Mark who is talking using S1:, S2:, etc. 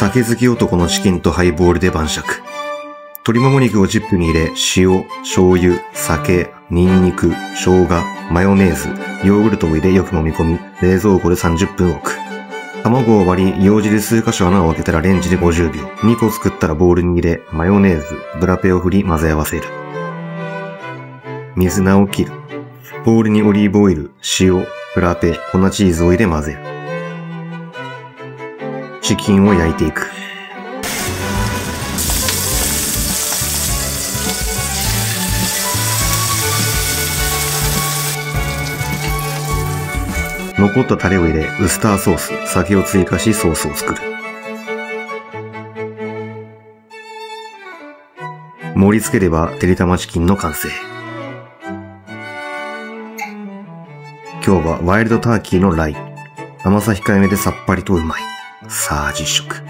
S1: 酒好き男のチキンとハイボールで晩酌。鶏もも肉をチップに入れ、塩、醤油、酒、ニンニク、生姜、マヨネーズ、ヨーグルトを入れよく揉み込み、冷蔵庫で30分置く。卵を割り、ようじで数箇所穴を開けたらレンジで50秒。2個作ったらボウルに入れ、マヨネーズ、ブラペを振り混ぜ合わせる。水菜を切る。ボウルにオリーブオイル、塩、ブラペ、粉チーズを入れ混ぜる。チキンを焼いていく。残ったタレを入れ、ウスターソース、酒を追加しソースを作る。盛り付ければ、てりたまチキンの完成。今日はワイルドターキーのライ。甘さ控えめでさっぱりとうまい。さあ実食。